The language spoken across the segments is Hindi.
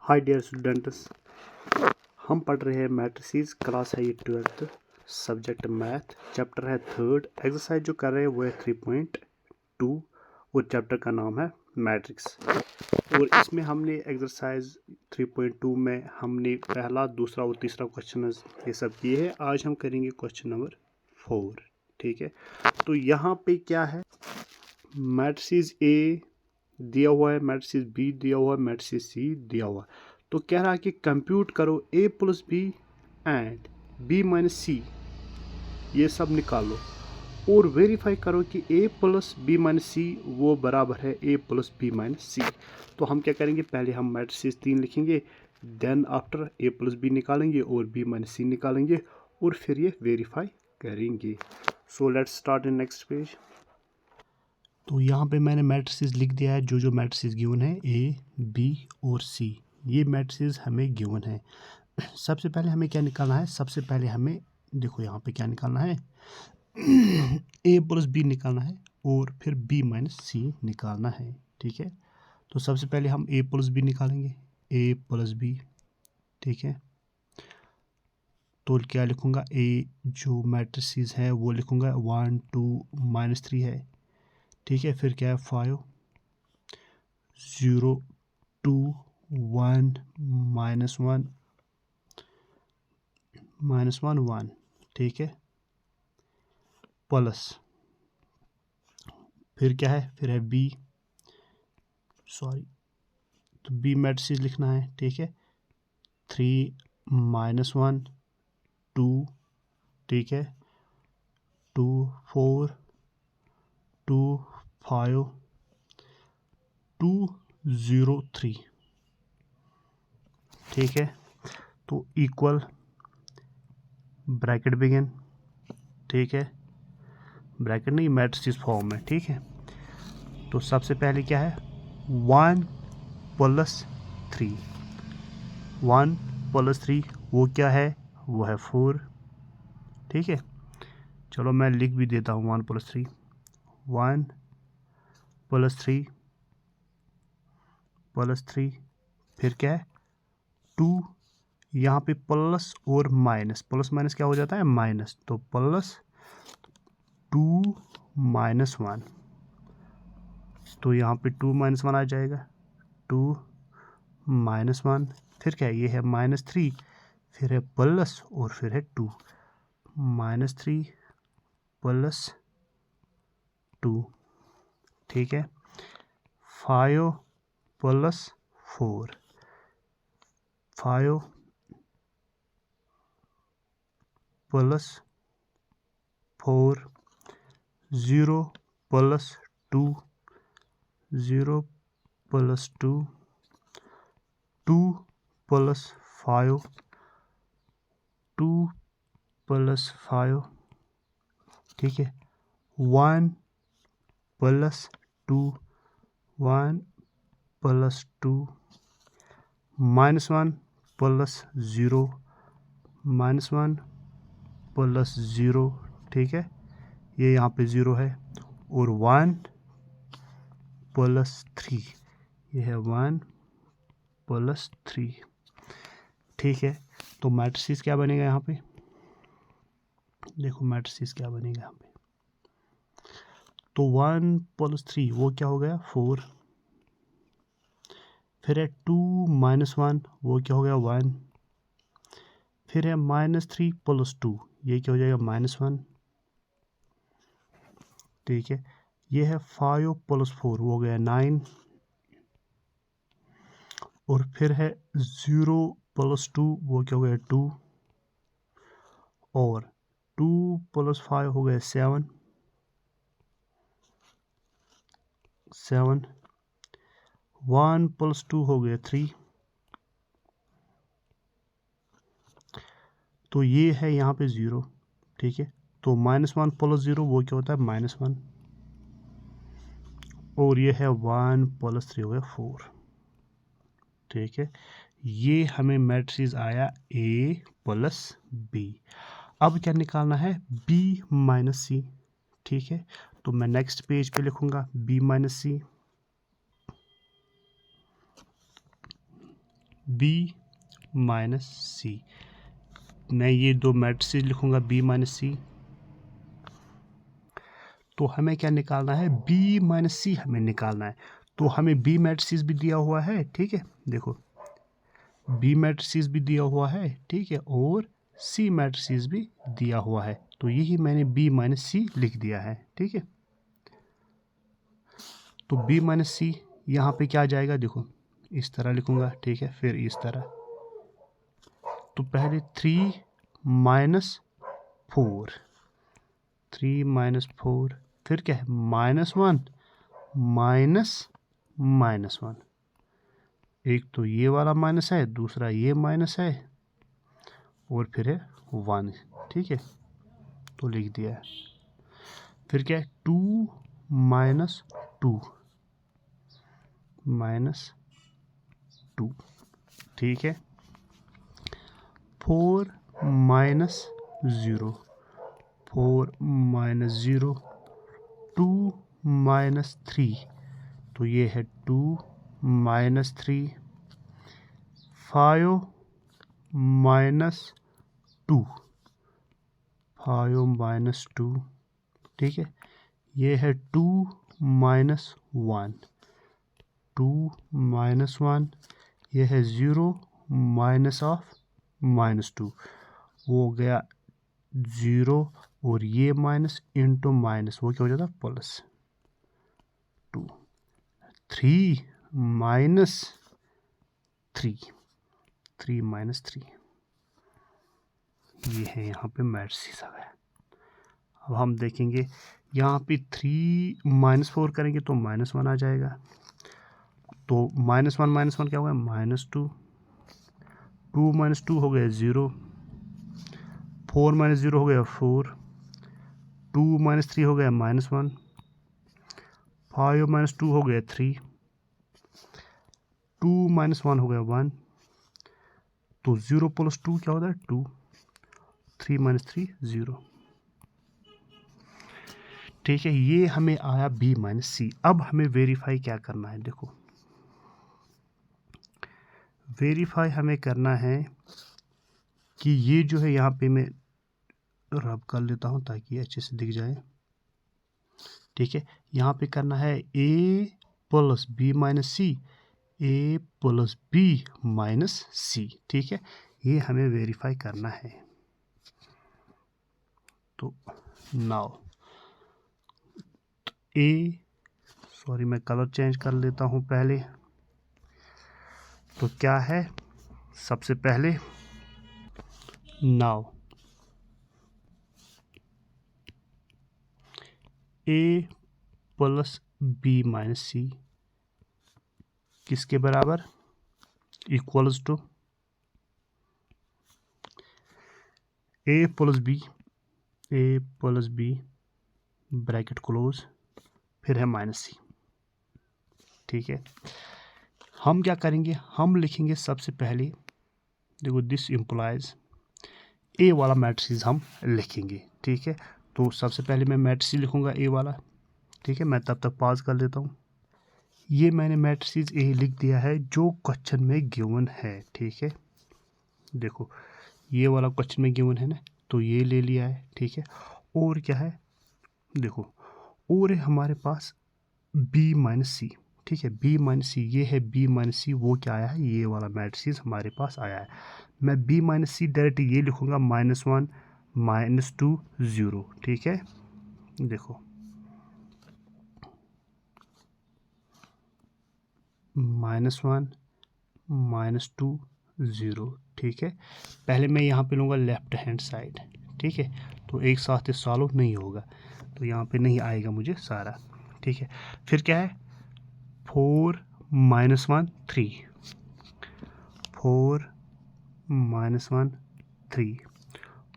हाय डियर स्टूडेंट्स, हम पढ़ रहे हैं मैट्रिसेस। क्लास है ये 12th, सब्जेक्ट मैथ, चैप्टर है 3rd। एक्सरसाइज जो कर रहे हैं वो है 3.2 और चैप्टर का नाम है मैट्रिक्स। और इसमें हमने एक्सरसाइज 3.2 में हमने पहला, दूसरा और तीसरा क्वेश्चन ये सब किए हैं। आज हम करेंगे क्वेश्चन नंबर 4। ठीक है, तो यहाँ पे क्या है, मैट्रिसेस ए दिया हुआ है, मैट्रिसेस बी दिया हुआ है, मैट्रिसेस सी दिया हुआ है। तो कह रहा है कि कंप्यूट करो a plus B and b minus C, ये सब निकालो और वेरीफाई करो कि a plus B minus C वो बराबर है a plus B minus C. तो हम क्या करेंगे, पहले हम मैट्रिसेस 3 लिखेंगे, then after a plus B निकालेंगे और b माइनस सी निकालेंगे और फिर ये वेरीफाई करेंगे। So let's start in next page. तो यहाँ पे मैंने मैट्रिसेस लिख दिया है, जो मैट्रिसेस गिवन है ए, बी और सी, ये मैट्रिसेस हमें गिवन है। सबसे पहले हमें क्या निकालना है, सबसे पहले हमें देखो यहाँ पे क्या निकालना है, ए प्लस बी निकालना है और फिर बी माइनस सी निकालना है। ठीक है, तो सबसे पहले हम ए प्लस बी निकालेंगे, ए प्लस बी। ठीक है, तो क्या लिखूँगा, ए जो मैट्रिसेस है वो लिखूँगा 1 2 -3 है। ठीक है, फिर क्या है 5 0 2 1 -1 -1 1। ठीक है, प्लस फिर क्या है, फिर है बी, तो बी मैट्रिसेस लिखना है। ठीक है, 3 -1 2, ठीक है, 2 4 2 5 2 0 3। ठीक है, तो इक्वल ब्रैकेट बिगिन। ठीक है, ब्रैकेट नहीं, मैट्रिसेस फॉर्म में। ठीक है, तो सबसे पहले क्या है, 1 प्लस 3, 1 प्लस 3 वो क्या है, वो है 4। ठीक है, चलो मैं लिख भी देता हूँ 1 प्लस 3, 1 प्लस 3 प्लस 3, फिर क्या है 2, यहाँ पे प्लस और माइनस, प्लस माइनस क्या हो जाता है, माइनस, तो प्लस 2 -1, तो यहाँ पे 2 -1 आ जाएगा, 2 -1, फिर क्या है, ये है -3, फिर है प्लस और फिर है 2, -3 प्लस 2। ठीक है, 5 plus 4, 5 plus 4, 0 plus 2, 0 plus 2, 2 plus 5, 2 plus 5। ठीक है, 1 प्लस 2, 1 प्लस 2, -1 प्लस 0, -1 प्लस 0। ठीक है, ये यहाँ पे 0 है, और 1 प्लस 3, ये है 1 प्लस 3। ठीक है, तो मैट्रिसेस क्या बनेगा यहाँ पे, देखो मैट्रिसेस क्या बनेगा यहाँ पे, तो 1 प्लस 3 वो क्या हो गया 4, फिर है 2 -1 वो क्या हो गया 1, फिर है -3 प्लस 2 ये क्या हो जाएगा -1। ठीक है, ये है 5 प्लस 4 वो हो गया 9, और फिर है 0 प्लस 2 वो क्या हो गया 2, और 2 प्लस 5 हो गया 7, 1 प्लस 2 हो गया 3, तो ये है यहाँ पे 0। ठीक है, तो -1 प्लस 0 वो क्या होता है -1, और ये है 1 प्लस 3 हो गया 4। ठीक है, ये हमें मैट्रिक्स आया a प्लस बी। अब क्या निकालना है, b माइनस सी। ठीक है, तो मैं नेक्स्ट पेज पे लिखूंगा b माइनस सी। बी माइनस सी। मैं ये दो मैट्रिसेस लिखूंगा बी माइनस सी। तो हमें क्या निकालना है, बी माइनस सी हमें निकालना है। तो हमें बी मैट्रिसेस भी दिया हुआ है, ठीक है, देखो बी मैट्रिसेस भी दिया हुआ है, ठीक है, और सी मैट्रिसेस भी दिया हुआ है। तो यही मैंने बी माइनस सी लिख दिया है, ठीक है। तो बी माइनस सी यहाँ पे क्या आ जाएगा, देखो इस तरह लिखूंगा, ठीक है, फिर इस तरह। तो पहले 3 माइनस 4, 3 माइनस 4, फिर क्या है -1 माइनस -1। एक तो ये वाला माइनस है, दूसरा ये माइनस है, और फिर है 1, ठीक है, तो लिख दिया है। फिर क्या है 2 माइनस 2 माइनस 2, ठीक है। 4 माइनस 0, 4 माइनस 0, 2 माइनस 3, तो ये है 2 माइनस 3, 5 माइनस 2, 5 माइनस 2, ठीक है। ये है 2 माइनस 1, 2 माइनस 1, ये है 0 माइनस ऑफ -2, वो हो गया 0, और ये माइनस इंटू माइनस, वो क्या हो जाता प्लस 2, 3 माइनस 3, 3 माइनस 3, ये है यहाँ पे मैट्रिसेस आ गया। अब हम देखेंगे यहाँ पे 3 माइनस 4 करेंगे तो -1 आ जाएगा। तो -1 क्या होगा, -2, 2 माइनस 2 हो गया 0, 4 माइनस 0 हो गया 4, 2 माइनस 3 हो गया -1, 5 माइनस 2 हो गया 3, 2 माइनस 1 हो गया 1, तो 0 प्लस 2 क्या होता है 2, 3 माइनस 3 0, ठीक है। ये हमें आया बी माइनस सी। अब हमें वेरीफाई क्या करना है, देखो वेरीफाई हमें करना है कि ये जो है, यहाँ पे मैं रब कर लेता हूँ ताकि अच्छे से दिख जाए, ठीक है। यहाँ पे करना है A plus B minus C, A plus B minus C, ठीक है। ये हमें वेरीफाई करना है। तो नाउ सॉरी मैं कलर चेंज कर लेता हूँ पहले। तो क्या है, सबसे पहले now A plus B minus C किसके बराबर, equals to A plus B bracket close, फिर है माइनस सी, ठीक है। हम क्या करेंगे, हम लिखेंगे सबसे पहले, देखो दिस इम्प्लाइज ए वाला मैट्रिक्स हम लिखेंगे, ठीक है। तो सबसे पहले मैं मैट्रिक्स लिखूंगा ए वाला, ठीक है। मैं तब तक पॉज कर लेता हूँ। ये मैंने मैट्रिक्स ए लिख दिया है जो क्वेश्चन में गिवन है, ठीक है। देखो ये वाला क्वेश्चन में गिवन है ना, तो ये ले लिया है, ठीक है। और क्या है, देखो और है हमारे पास बी माइनस सी, ठीक है, बी माइनस सी, ये है बी माइनस सी, वो क्या आया है, ये वाला मैट्रिक्स हमारे पास आया है। मैं बी माइनस सी डायरेक्ट ये लिखूंगा -1 -2 0, ठीक है। देखो -1 -2 0, ठीक है। पहले मैं यहाँ पे लूँगा लेफ्ट हैंड साइड, ठीक है। तो एक साथ सॉल्व नहीं होगा, तो यहाँ पे नहीं आएगा मुझे सारा, ठीक है। फिर क्या है 4 -1 3, 4 -1 3,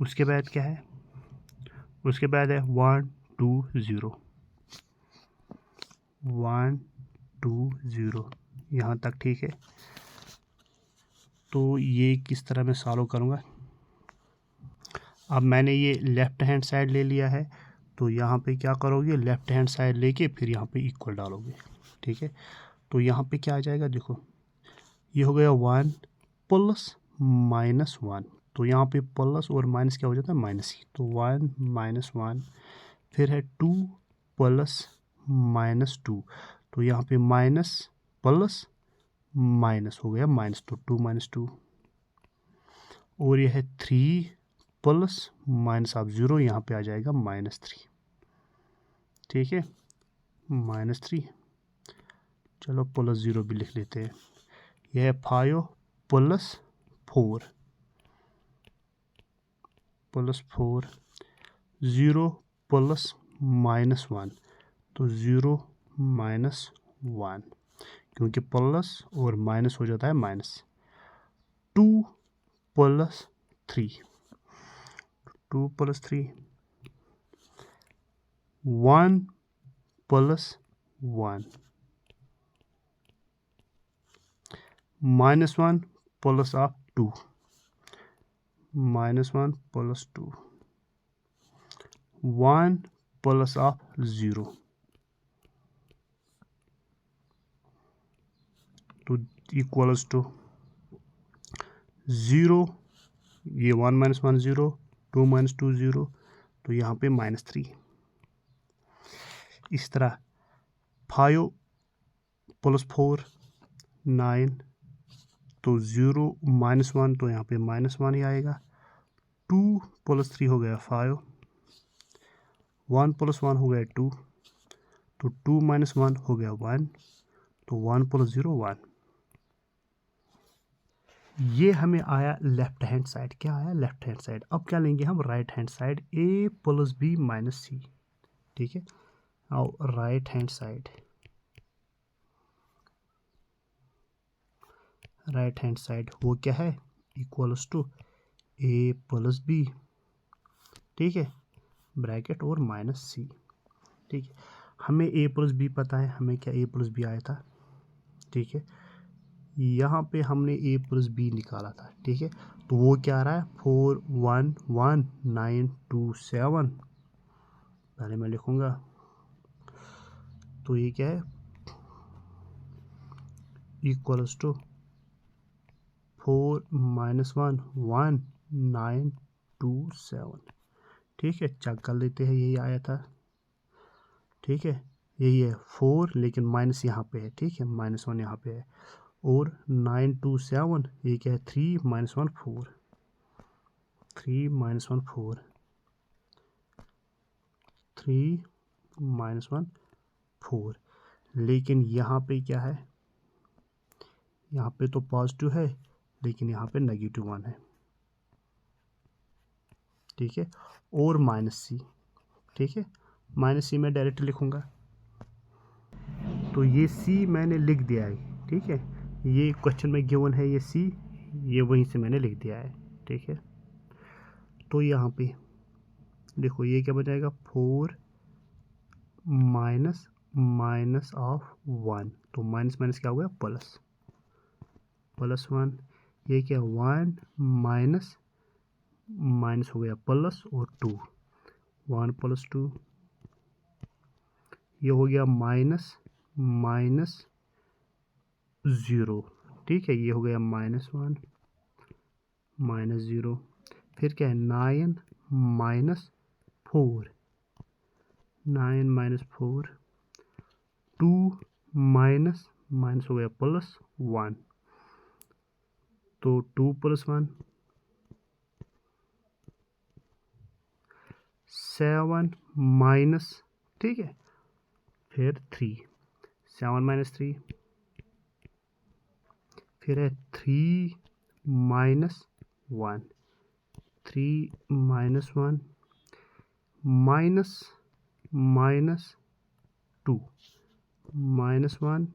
उसके बाद क्या है, उसके बाद है 1 2 0, 1 2 0 यहाँ तक, ठीक है। तो ये किस तरह मैं सॉल्व करूँगा, अब मैंने ये लेफ़्ट हैंड साइड ले लिया है, तो यहाँ पे क्या करोगे, लेफ़्ट हैंड साइड लेके फिर यहाँ पे इक्वल डालोगे, ठीक है। तो यहाँ पे क्या आ जाएगा, देखो ये हो गया 1 प्लस माइनस वन, तो यहाँ पे प्लस और माइनस क्या हो जाता है, माइनस ही, तो 1 माइनस 1। फिर है 2 प्लस माइनस 2, तो यहाँ पे माइनस प्लस माइनस हो गया माइनस, तो 2 माइनस 2। और यह है 3 प्लस माइनस ऑफ 0, यहाँ पे आ जाएगा माइनस 3। ठीक है, माइनस 3। चलो प्लस 0 भी लिख लेते हैं। यह है 5 प्लस 4 प्लस 4। 0 प्लस माइनस 1, तो 0 माइनस 1, क्योंकि प्लस और माइनस हो जाता है minus. 2 plus 3, 2 plus 3। 1 plus 1, minus 1 plus of 2, minus 1 plus 2। 1 plus of 0, तो इक्वल्स टू 0, ये 1 माइनस 1 0, 2 माइनस 2 0, तो यहाँ पे माइनस 3। इस तरह 5 प्लस 4 9, तो 0 माइनस 1, तो यहाँ पे माइनस 1 ही आएगा। 2 प्लस 3 हो गया 5, 1 प्लस 1 हो गया 2, तो 2 माइनस 1 हो गया 1, तो 1 प्लस 0 1। ये हमें आया लेफ्ट हैंड साइड। क्या आया, लेफ्ट हैंड साइड। अब क्या लेंगे हम, right hand side, a plus B minus C. ठीक है, और right hand side, right hand side वो क्या है, equals to a plus B, ठीक है, ब्रैकेट और माइनस सी। ठीक है, हमें a प्लस बी पता है, हमें क्या a प्लस बी आया था। ठीक है, यहाँ पे हमने a प्लस बी निकाला था। ठीक है, तो वो क्या आ रहा है, 4 1 1 9 2 7। पहले मैं लिखूंगा, तो ये क्या है, इक्वल्स टू 4 माइनस 1 1 9 2 7। ठीक है, चेक कर लेते हैं, यही आया था। ठीक है, यही है 4, लेकिन माइनस यहाँ पे है। ठीक है, माइनस 1 यहाँ पे है, और 9 2 7, ये क्या है, 3 माइनस 1 4, 3 माइनस 1 4, 3 माइनस 1 4। लेकिन यहाँ पे क्या है, यहाँ पे तो पॉजिटिव है, लेकिन यहाँ पे नेगेटिव 1 है। ठीक है, और माइनस सी। ठीक है, माइनस सी मैं डायरेक्ट लिखूंगा, तो ये सी मैंने लिख दिया है। ठीक है, ये क्वेश्चन में गिवन है, ये सी, ये वहीं से मैंने लिख दिया है। ठीक है, तो यहाँ पे देखो ये क्या बन जाएगा, 4 माइनस माइनस ऑफ 1, तो माइनस माइनस क्या हो गया, प्लस, प्लस 1। ये क्या, 1 माइनस माइनस हो गया प्लस, और 2, 1 प्लस 2। ये हो गया माइनस माइनस 0। ठीक है, ये हो गया माइनस 1 माइनस 0। फिर क्या है, 9 माइनस 4, 9 माइनस 4। 2 माइनस माइनस हो गया प्लस 1, तो 2 प्लस 1 7 माइनस, ठीक है, फिर 3, 7 माइनस 3। फिर है 3 minus 1, 3 minus 1, minus minus 2, minus 1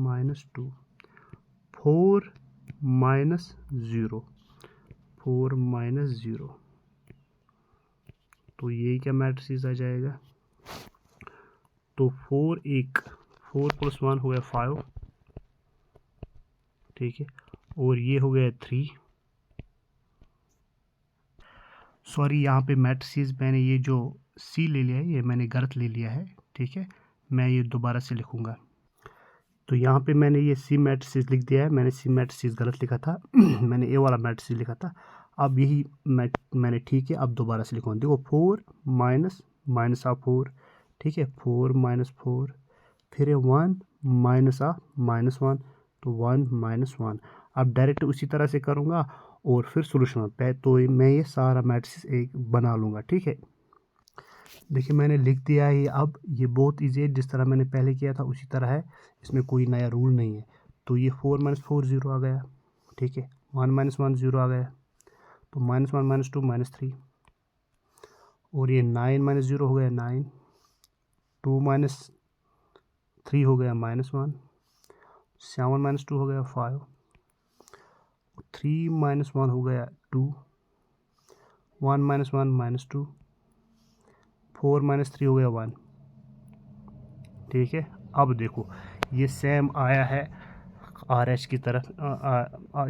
minus 2। 4 minus 0, 4 minus 0, तो ये क्या मैट्रिक्स आ जाएगा, तो 4 प्लस 1 हो गया 5। ठीक है, और ये हो गया 3। सॉरी, यहाँ पे मैट्रिक्स मैंने ये जो सी ले लिया है, ये मैंने गलत ले लिया है। ठीक है, मैं ये दोबारा से लिखूंगा। तो यहाँ पे मैंने ये सी मैट्रिसेस लिख दिया है, मैंने सी मैट्रिसेस गलत लिखा था मैंने ए वाला मैट्रिसेस लिखा था। अब यही मैंने ठीक है, अब दोबारा से लिखूँगा। देखो 4 माइनस माइनस ऑफ 4, ठीक है, 4 माइनस 4, फिर है 1 माइनस ऑफ -1, तो 1 माइनस 1। अब डायरेक्ट उसी तरह से करूँगा और फिर सोल्यूशन पे तो मैं ये सारा मैट्रिक्स एक बना लूँगा, ठीक है। देखिए मैंने लिख दिया है। अब ये बहुत ईजी है, जिस तरह मैंने पहले किया था उसी तरह है, इसमें कोई नया रूल नहीं है। तो ये 4 माइनस 4 0 आ गया, ठीक है, 1 माइनस 1 0 आ गया, तो -1 -2 -3, और ये 9 माइनस 0 हो गया 9, 2 माइनस 3 हो गया -1, 7 माइनस 2 हो गया 5, 3 माइनस 1 हो गया 2, 1 माइनस 1 -2, 4 माइनस 3 हो गया 1, ठीक है। अब देखो ये सेम आया है RH की तरफ,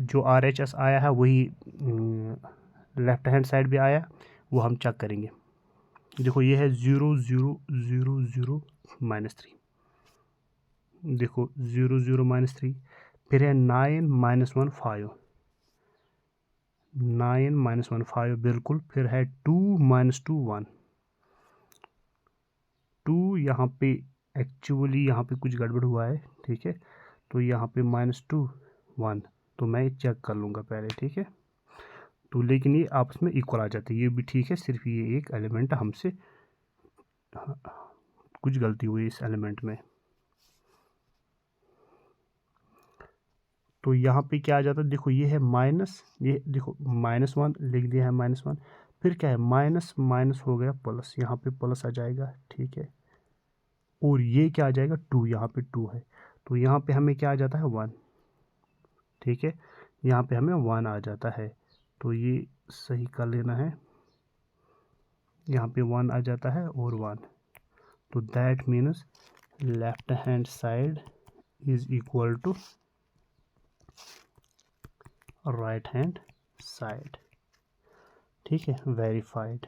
जो RHS आया है वही लेफ्ट हैंड साइड भी आया, वो हम चेक करेंगे। देखो ये है 0 0 0 0 -3, देखो 0 0 -3, फिर है 9 माइनस 1 5, 9 माइनस 1 5 बिल्कुल, फिर है 2 माइनस 2 1, 2 यहाँ पे एक्चुअली यहाँ पे कुछ गड़बड़ हुआ है, ठीक है, तो यहाँ पे -2 1, तो मैं चेक कर लूँगा पहले, ठीक है। तो लेकिन ये आपस में इक्वल आ जाते हैं, ये भी ठीक है, सिर्फ ये एक एलिमेंट हमसे कुछ गलती हुई इस एलिमेंट में। तो यहाँ पे क्या आ जाता है, देखो ये है माइनस, ये देखो -1 लिख दिया है -1, फिर क्या है माइनस माइनस हो गया प्लस, यहाँ पे प्लस आ जाएगा, ठीक है, और ये क्या आ जाएगा 2, यहाँ पे 2 है, तो यहाँ पे हमें क्या आ जाता है 1, ठीक है, यहाँ पे हमें 1 आ जाता है, तो ये सही कर लेना है, यहाँ पे 1 आ जाता है और 1, तो that means left hand side is equal to right hand side, ठीक है, वेरीफाइड।